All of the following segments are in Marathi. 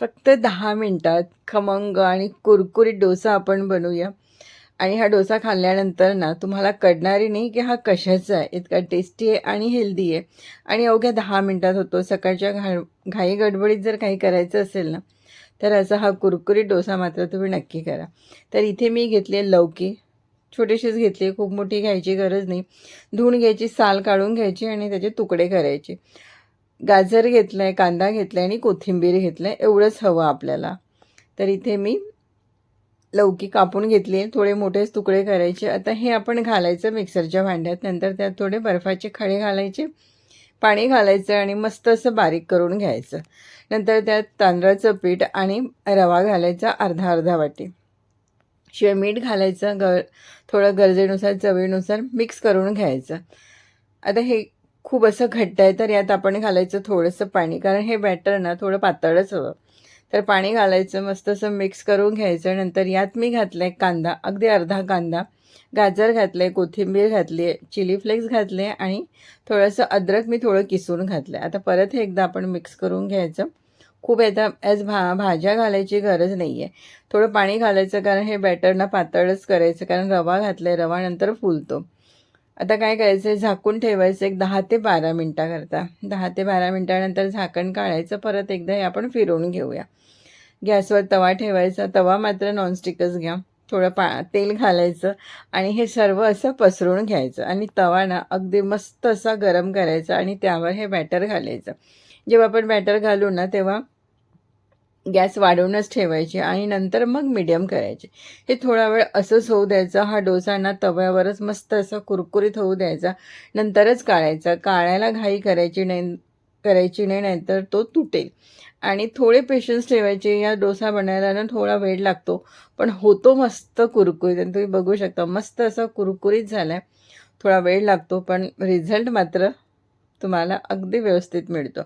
फक्त 10 मिनिटात खमंग आणि कुरकुरीत डोसा आपण बनवूया. आणि हा डोसा खाल्ल्यानंतर ना तुम्हाला कळणारही नाही की हा कशाचा आहे. इतका टेस्टी आहे आणि हेल्दी आहे आणि अवघ्या 10 मिनिटात होतो. सकाळच्या घाई गडबडीत जर काही करायचं असेल ना, तर असा हा कुरकुरीत डोसा मात्र तुम्ही नक्की करा. तर इथे मी घेतली लौकी, छोटीशीच घेतली, खूप मोठी घ्यायची गरज नाही. धुवून घ्यायची, साल काढून घ्यायची आणि त्याचे तुकडे करायचे. गाजर घेतलं आहे, कांदा घेतला आहे आणि कोथिंबीर घेतलं आहे, एवढंच हवं आपल्याला. तर इथे मी लौकी कापून घेतली, थोडे मोठेच तुकडे करायचे. आता हे आपण घालायचं मिक्सरच्या भांड्यात. नंतर त्यात थोडे बर्फाचे खडे घालायचे, पाणी घालायचं आणि मस्त असं बारीक करून घ्यायचं. नंतर त्यात तांदळाचं पीठ आणि रवा घालायचा अर्धा अर्धा वाटी. शिवाय मीठ घालायचं, थोडं गरजेनुसार चवीनुसार मिक्स करून घ्यायचं. आता हे खूप असं घट्ट आहे, तर यात आपण घालायचं थोडंसं पाणी, कारण हे बॅटर ना थोडं पातळच हवं. तर पाणी घालायचं, मस्त असं मिक्स करून घ्यायचं. नंतर यात मी घातला आहे कांदा, अगदी अर्धा कांदा, गाजर घातलं आहे, कोथिंबीर घातली आहे, चिली फ्लेक्स घातले आणि थोडंसं अद्रक मी थोडं किसून घातलं आहे. आता परत हे एकदा आपण मिक्स करून घ्यायचं. खूप आता भाज्या घालायची गरज नाही आहे. थोडं पाणी घालायचं, कारण हे बॅटरना पातळच करायचं, कारण रवा घातला आहे, रवा नंतर फुलतो. आता काय करायचं आहे, झाकून ठेवायचं एक 10 ते 12 मिनटाकरता. 10 ते 12 मिनटानंतर झाकण काढायचं, परत एकदा हे आपण फिरवून घेऊया. गॅसवर तवा ठेवायचा, तवा मात्र नॉनस्टिकच घ्या. थोडं तेल घालायचं आणि हे सर्व असं पसरून घ्यायचं आणि तवा ना अगदी मस्त असा गरम करायचा आणि त्यावर हे बॅटर घालायचं. जेव्हा आपण बॅटर घालू ना, तेव्हा गॅस वाढवूनच ठेवायची आणि नंतर मग मीडियम करायचे. हे थोडा वेळ असंच होऊ द्यायचं. हा डोसा ना तव्यावरच मस्त असा कुरकुरीत होऊ द्यायचा, नंतरच काढायचा. काढायला घाई करायची नाही, नाहीतर तो तुटेल. आणि थोडे पेशन्स ठेवायचे. या डोसा बनायला ना थोडा वेळ लागतो, पण होतो मस्त कुरकुरीत. आणि तुम्ही बघू शकता मस्त असा कुरकुरीत झाला आहे. थोडा वेळ लागतो, पण रिझल्ट मात्र तुम्हाला अगदी व्यवस्थित मिळतो.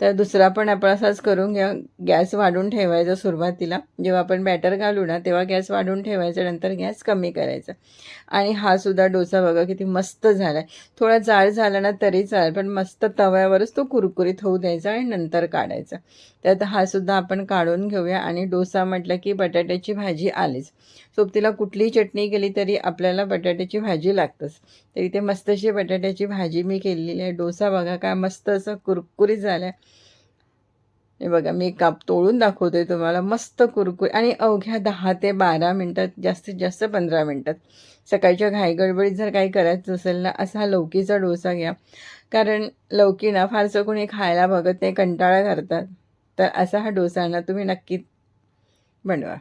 तर दुसरा पण आपण असाच करून घ्या. गॅस वाढवून ठेवायचा सुरुवातीला. जेव्हा आपण बॅटर घालू ना, तेव्हा गॅस वाढवून ठेवायचा, नंतर गॅस कमी करायचा. आणि हा सुद्धा डोसा बघा किती मस्त झाला आहे. थोडा जाड झाला ना तरी चालेल, पण मस्त तव्यावरच तो कुरकुरीत होऊ द्यायचा आणि नंतर काढायचा. तर आता हा सुद्धा आपण काढून घेऊया. आणि डोसा म्हटलं की बटाट्याची भाजी आलीच. सोबतीला कुठलीही चटणी केली तरी आपल्याला बटाट्याची भाजी लागतंच. तर इथे मस्त अशी बटाट्याची भाजी मी केलेली आहे. डोसा बघा काय मस्त असं कुरकुरीत झाला आहे. हे बघा मी तोडून दाखवते तुम्हाला, मस्त कुरकुरीत आणि अवघ्या 10 ते 12 मिनटात, जास्तीत जास्त 15 मिनटात. सकाळच्या घाईगडबडीत जर काही करायचं असेल ना, असा हा लौकीचा डोसा घ्या. कारण लौकी ना फारसं कोणी खायला बघत नाही, कंटाळा करतात. तर असा हा डोसा ना तुम्ही नक्की बनवा.